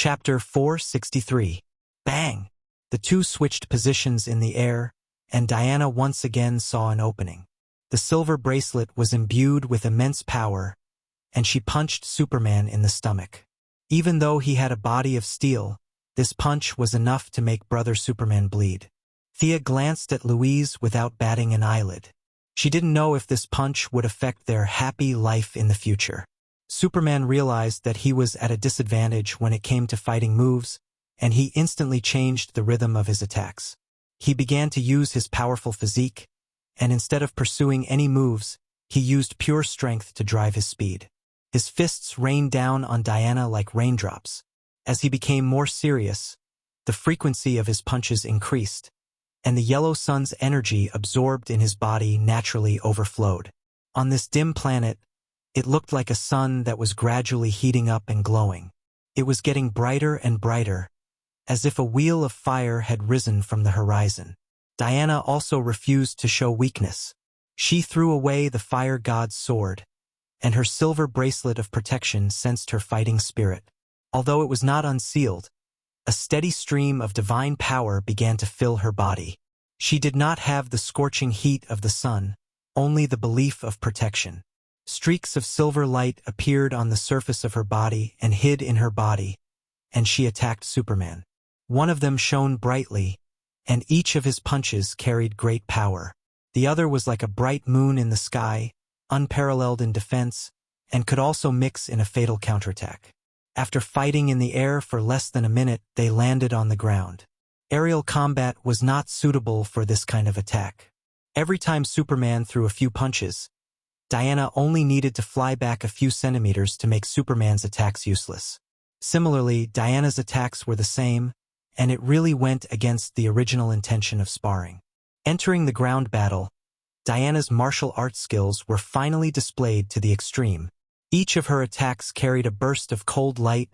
Chapter 463. Bang! The two switched positions in the air, and Diana once again saw an opening. The silver bracelet was imbued with immense power, and she punched Superman in the stomach. Even though he had a body of steel, this punch was enough to make Brother Superman bleed. Thea glanced at Louise without batting an eyelid. She didn't know if this punch would affect their happy life in the future. Superman realized that he was at a disadvantage when it came to fighting moves, and he instantly changed the rhythm of his attacks. He began to use his powerful physique, and instead of pursuing any moves, he used pure strength to drive his speed. His fists rained down on Diana like raindrops. As he became more serious, the frequency of his punches increased, and the yellow sun's energy absorbed in his body naturally overflowed. On this dim planet, it looked like a sun that was gradually heating up and glowing. It was getting brighter and brighter, as if a wheel of fire had risen from the horizon. Diana also refused to show weakness. She threw away the fire god's sword, and her silver bracelet of protection sensed her fighting spirit. Although it was not unsealed, a steady stream of divine power began to fill her body. She did not have the scorching heat of the sun, only the belief of protection. Streaks of silver light appeared on the surface of her body and hid in her body, and she attacked Superman. One of them shone brightly, and each of his punches carried great power. The other was like a bright moon in the sky, unparalleled in defense, and could also mix in a fatal counterattack. After fighting in the air for less than a minute, they landed on the ground. Aerial combat was not suitable for this kind of attack. Every time Superman threw a few punches, Diana only needed to fly back a few centimeters to make Superman's attacks useless. Similarly, Diana's attacks were the same, and it really went against the original intention of sparring. Entering the ground battle, Diana's martial arts skills were finally displayed to the extreme. Each of her attacks carried a burst of cold light,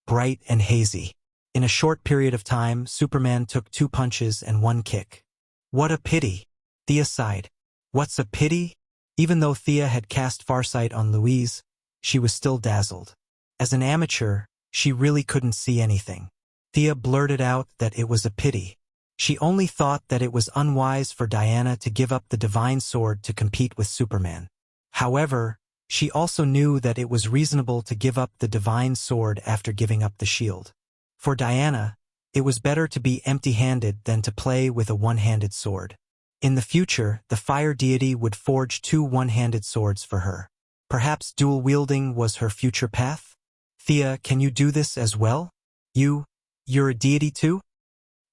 bright and hazy. In a short period of time, Superman took 2 punches and 1 kick. What a pity! Thea sighed. What's a pity? Even though Thea had cast Farsight on Louise, she was still dazzled. As an amateur, she really couldn't see anything. Thea blurted out that it was a pity. She only thought that it was unwise for Diana to give up the divine sword to compete with Superman. However, she also knew that it was reasonable to give up the divine sword after giving up the shield. For Diana, it was better to be empty-handed than to play with a one-handed sword. In the future, the fire deity would forge 2 one-handed swords for her. Perhaps dual-wielding was her future path? Thea, can you do this as well? You're a deity too?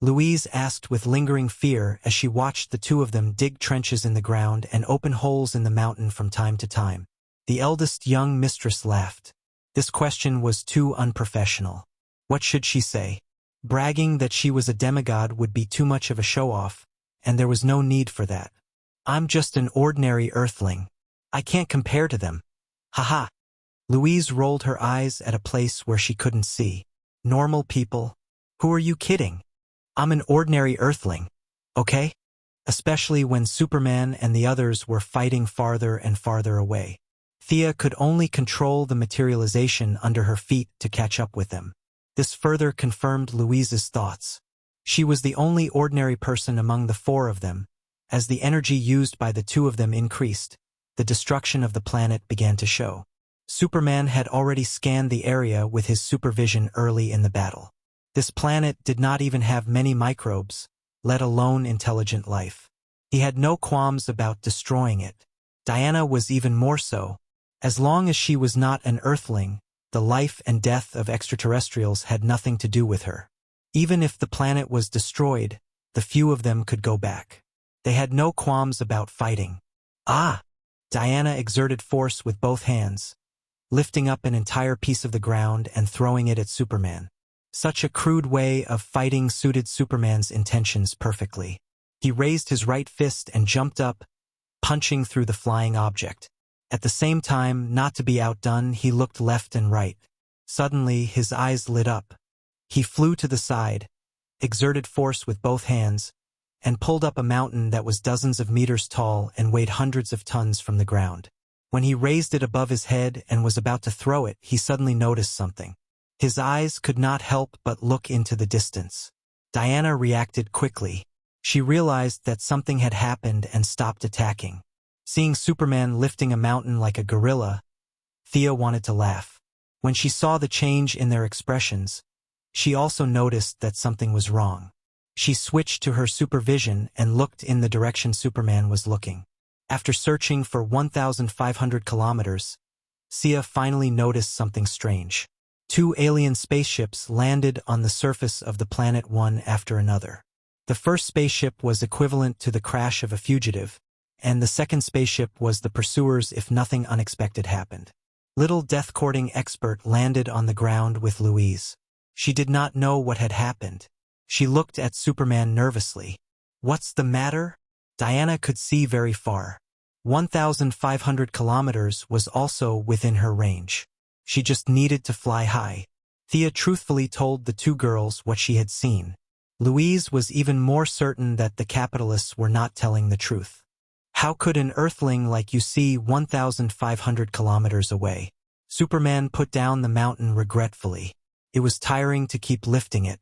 Louise asked with lingering fear as she watched the 2 of them dig trenches in the ground and open holes in the mountain from time to time. The eldest young mistress laughed. This question was too unprofessional. What should she say? Bragging that she was a demigod would be too much of a show-off, and there was no need for that. I'm just an ordinary earthling. I can't compare to them. Ha-ha. Louise rolled her eyes at a place where she couldn't see. Normal people? Who are you kidding? I'm an ordinary earthling, okay? Especially when Superman and the others were fighting farther and farther away. Thea could only control the materialization under her feet to catch up with them. This further confirmed Louise's thoughts. She was the only ordinary person among the 4 of them. As the energy used by the 2 of them increased, the destruction of the planet began to show. Superman had already scanned the area with his supervision early in the battle. This planet did not even have many microbes, let alone intelligent life. He had no qualms about destroying it. Diana was even more so. As long as she was not an earthling, the life and death of extraterrestrials had nothing to do with her. Even if the planet was destroyed, the few of them could go back. They had no qualms about fighting. Ah! Diana exerted force with both hands, lifting up an entire piece of the ground and throwing it at Superman. Such a crude way of fighting suited Superman's intentions perfectly. He raised his right fist and jumped up, punching through the flying object. At the same time, not to be outdone, he looked left and right. Suddenly, his eyes lit up. He flew to the side, exerted force with both hands, and pulled up a mountain that was dozens of meters tall and weighed hundreds of tons from the ground. When he raised it above his head and was about to throw it, he suddenly noticed something. His eyes could not help but look into the distance. Diana reacted quickly. She realized that something had happened and stopped attacking. Seeing Superman lifting a mountain like a gorilla, Thea wanted to laugh. When she saw the change in their expressions, she also noticed that something was wrong. She switched to her supervision and looked in the direction Superman was looking. After searching for 1,500 kilometers, Thea finally noticed something strange. 2 alien spaceships landed on the surface of the planet one after another. The first spaceship was equivalent to the crash of a fugitive, and the second spaceship was the pursuers if nothing unexpected happened. Little death-courting expert landed on the ground with Louise. She did not know what had happened. She looked at Superman nervously. What's the matter? Diana could see very far. 1,500 kilometers was also within her range. She just needed to fly high. Thea truthfully told the 2 girls what she had seen. Louise was even more certain that the capitalists were not telling the truth. How could an Earthling like you see 1,500 kilometers away? Superman put down the mountain regretfully. It was tiring to keep lifting it.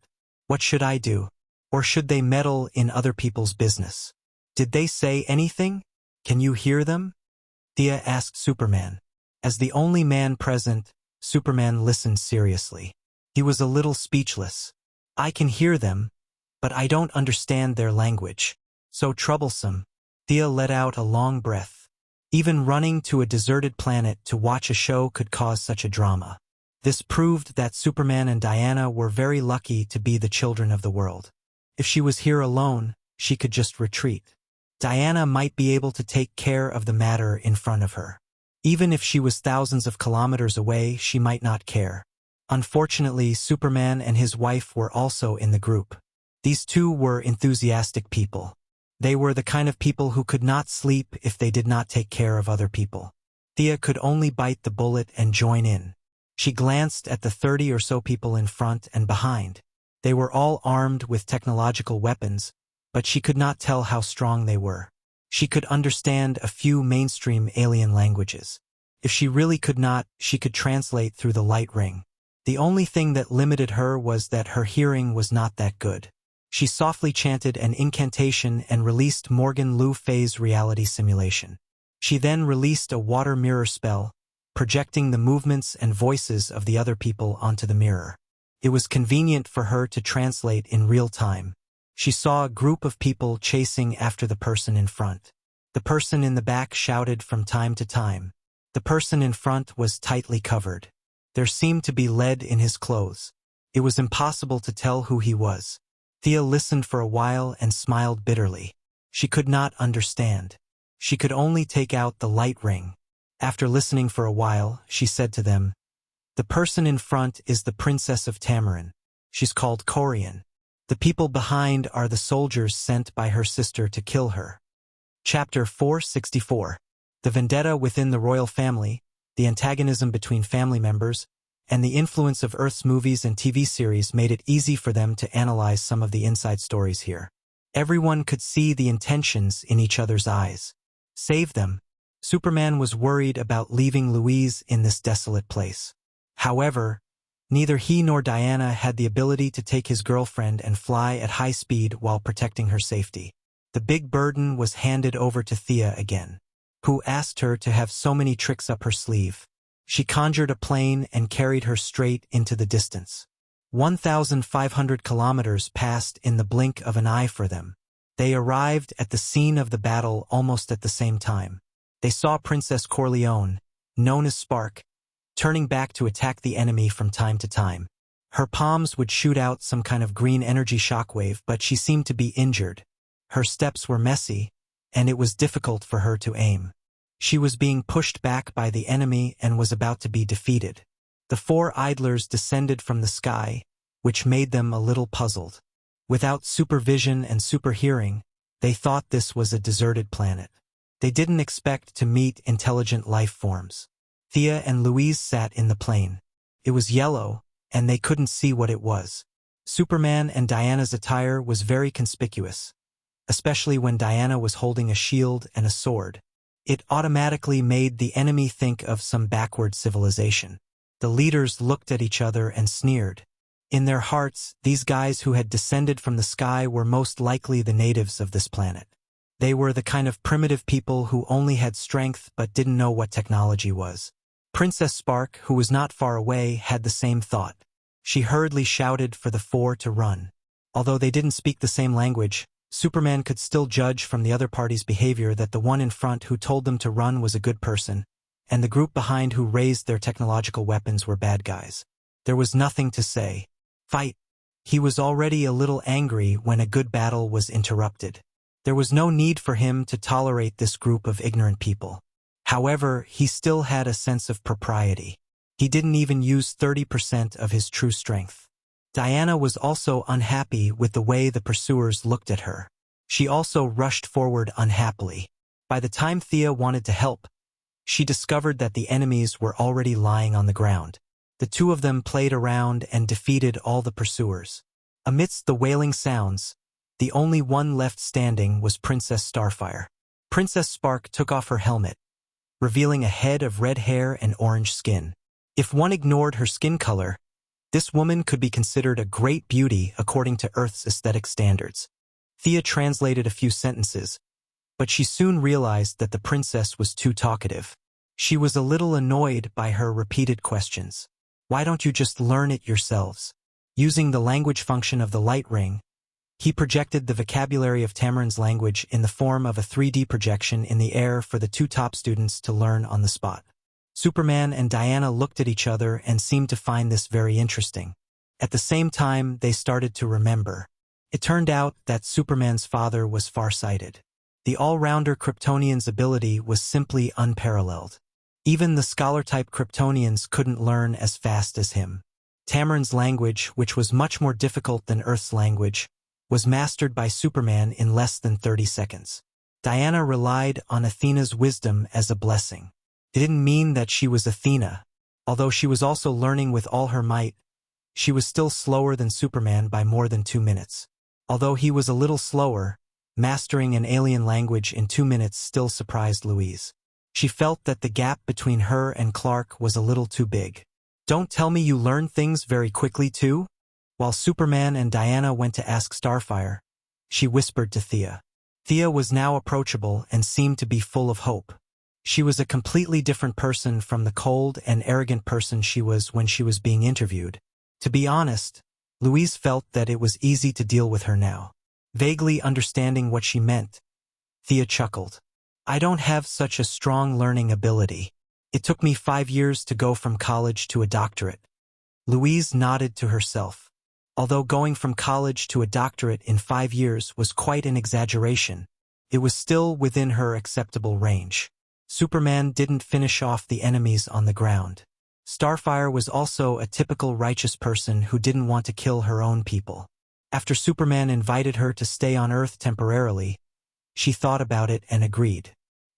What should I do? Or should they meddle in other people's business? Did they say anything? Can you hear them? Thea asked Superman. As the only man present, Superman listened seriously. He was a little speechless. I can hear them, but I don't understand their language. So troublesome. Thea let out a long breath. Even running to a deserted planet to watch a show could cause such a drama. This proved that Superman and Diana were very lucky to be the children of the world. If she was here alone, she could just retreat. Diana might be able to take care of the matter in front of her. Even if she was thousands of kilometers away, she might not care. Unfortunately, Superman and his wife were also in the group. These 2 were enthusiastic people. They were the kind of people who could not sleep if they did not take care of other people. Thea could only bite the bullet and join in. She glanced at the 30 or so people in front and behind. They were all armed with technological weapons, but she could not tell how strong they were. She could understand a few mainstream alien languages. If she really could not, she could translate through the light ring. The only thing that limited her was that her hearing was not that good. She softly chanted an incantation and released Morgan Le Fay's reality simulation. She then released a water mirror spell, projecting the movements and voices of the other people onto the mirror. It was convenient for her to translate in real time. She saw a group of people chasing after the person in front. The person in the back shouted from time to time. The person in front was tightly covered. There seemed to be lead in his clothes. It was impossible to tell who he was. Thea listened for a while and smiled bitterly. She could not understand. She could only take out the light ring. After listening for a while, she said to them, "The person in front is the Princess of Tamarin. She's called Corian. The people behind are the soldiers sent by her sister to kill her." Chapter 464. The vendetta within the royal family, the antagonism between family members, and the influence of Earth's movies and TV series made it easy for them to analyze some of the inside stories here. Everyone could see the intentions in each other's eyes. Save them. Superman was worried about leaving Louise in this desolate place. However, neither he nor Diana had the ability to take his girlfriend and fly at high speed while protecting her safety. The big burden was handed over to Thea again, who asked her to have so many tricks up her sleeve. She conjured a plane and carried her straight into the distance. 1,500 kilometers passed in the blink of an eye for them. They arrived at the scene of the battle almost at the same time. They saw Princess Corleone, known as Spark, turning back to attack the enemy from time to time. Her palms would shoot out some kind of green energy shockwave, but she seemed to be injured. Her steps were messy, and it was difficult for her to aim. She was being pushed back by the enemy and was about to be defeated. The 4 idlers descended from the sky, which made them a little puzzled. Without supervision and superhearing, they thought this was a deserted planet. They didn't expect to meet intelligent life forms. Thea and Louise sat in the plane. It was yellow, and they couldn't see what it was. Superman and Diana's attire was very conspicuous, especially when Diana was holding a shield and a sword. It automatically made the enemy think of some backward civilization. The leaders looked at each other and sneered. In their hearts, these guys who had descended from the sky were most likely the natives of this planet. They were the kind of primitive people who only had strength but didn't know what technology was. Princess Spark, who was not far away, had the same thought. She hurriedly shouted for the four to run. Although they didn't speak the same language, Superman could still judge from the other party's behavior that the one in front who told them to run was a good person, and the group behind who raised their technological weapons were bad guys. There was nothing to say. Fight! He was already a little angry when a good battle was interrupted. There was no need for him to tolerate this group of ignorant people. However, he still had a sense of propriety. He didn't even use 30% of his true strength. Diana was also unhappy with the way the pursuers looked at her. She also rushed forward unhappily. By the time Thea wanted to help, she discovered that the enemies were already lying on the ground. The two of them played around and defeated all the pursuers. Amidst the wailing sounds, the only one left standing was Princess Starfire. Princess Spark took off her helmet, revealing a head of red hair and orange skin. If one ignored her skin color, this woman could be considered a great beauty according to Earth's aesthetic standards. Thea translated a few sentences, but she soon realized that the princess was too talkative. She was a little annoyed by her repeated questions. Why don't you just learn it yourselves? Using the language function of the light ring, he projected the vocabulary of Tamarin's language in the form of a 3D projection in the air for the two top students to learn on the spot. Superman and Diana looked at each other and seemed to find this very interesting. At the same time, they started to remember. It turned out that Superman's father was farsighted. The all-rounder Kryptonian's ability was simply unparalleled. Even the scholar-type Kryptonians couldn't learn as fast as him. Tamarin's language, which was much more difficult than Earth's language, was mastered by Superman in less than 30 seconds. Diana relied on Athena's wisdom as a blessing. It didn't mean that she was Athena. Although she was also learning with all her might, she was still slower than Superman by more than 2 minutes. Although he was a little slower, mastering an alien language in 2 minutes still surprised Louise. She felt that the gap between her and Clark was a little too big. Don't tell me you learn things very quickly too? While Superman and Diana went to ask Starfire, she whispered to Thea. Thea was now approachable and seemed to be full of hope. She was a completely different person from the cold and arrogant person she was when she was being interviewed. To be honest, Louise felt that it was easy to deal with her now. Vaguely understanding what she meant, Thea chuckled. I don't have such a strong learning ability. It took me 5 years to go from college to a doctorate. Louise nodded to herself. Although going from college to a doctorate in 5 years was quite an exaggeration, it was still within her acceptable range. Superman didn't finish off the enemies on the ground. Starfire was also a typical righteous person who didn't want to kill her own people. After Superman invited her to stay on Earth temporarily, she thought about it and agreed.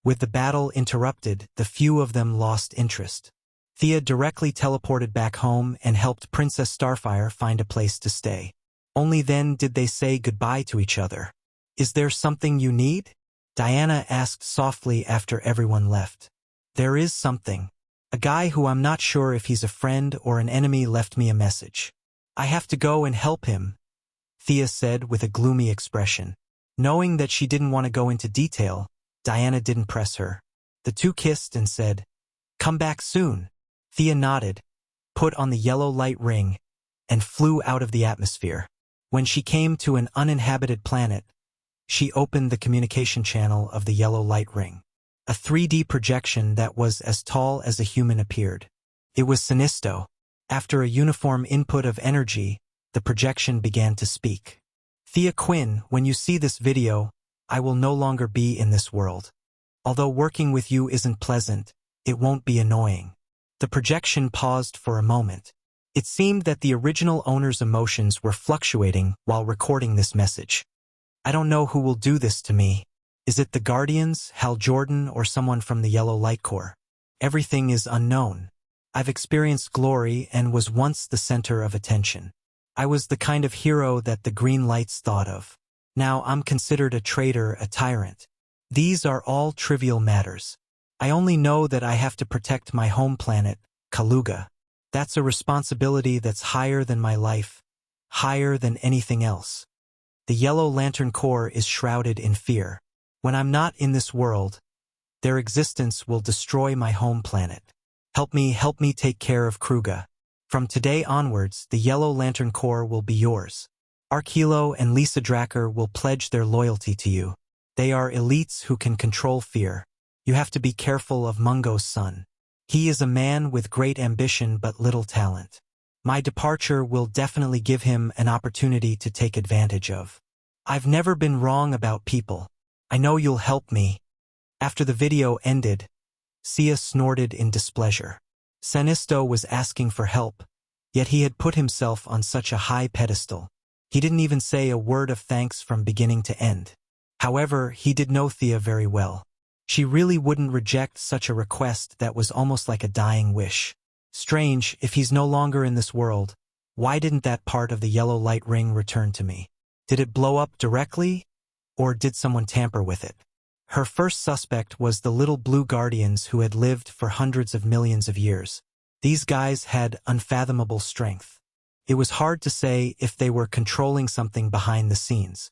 With the battle interrupted, the few of them lost interest. Thea directly teleported back home and helped Princess Starfire find a place to stay. Only then did they say goodbye to each other. Is there something you need? Diana asked softly after everyone left. There is something. A guy who I'm not sure if he's a friend or an enemy left me a message. I have to go and help him, Thea said with a gloomy expression. Knowing that she didn't want to go into detail, Diana didn't press her. The two kissed and said, "Come back soon." Thea nodded, put on the yellow light ring, and flew out of the atmosphere. When she came to an uninhabited planet, she opened the communication channel of the yellow light ring. A 3D projection that was as tall as a human appeared. It was Sinisto. After a uniform input of energy, the projection began to speak. Thea Quinn, when you see this video, I will no longer be in this world. Although working with you isn't pleasant, it won't be annoying. The projection paused for a moment. It seemed that the original owner's emotions were fluctuating while recording this message. I don't know who will do this to me. Is it the Guardians, Hal Jordan, or someone from the Yellow Light Corps? Everything is unknown. I've experienced glory and was once the center of attention. I was the kind of hero that the Green Lights thought of. Now I'm considered a traitor, a tyrant. These are all trivial matters. I only know that I have to protect my home planet, Kaluga. That's a responsibility that's higher than my life, higher than anything else. The Yellow Lantern Corps is shrouded in fear. When I'm not in this world, their existence will destroy my home planet. Help me take care of Kruga. From today onwards, the Yellow Lantern Corps will be yours. Arkilo and Lisa Dracker will pledge their loyalty to you. They are elites who can control fear. You have to be careful of Mungo's son. He is a man with great ambition but little talent. My departure will definitely give him an opportunity to take advantage of. I've never been wrong about people. I know you'll help me. After the video ended, Sia snorted in displeasure. Sanisto was asking for help, yet he had put himself on such a high pedestal. He didn't even say a word of thanks from beginning to end. However, he did know Thea very well. She really wouldn't reject such a request that was almost like a dying wish. Strange, if he's no longer in this world, why didn't that part of the yellow light ring return to me? Did it blow up directly, or did someone tamper with it? Her first suspect was the little blue guardians who had lived for hundreds of millions of years. These guys had unfathomable strength. It was hard to say if they were controlling something behind the scenes.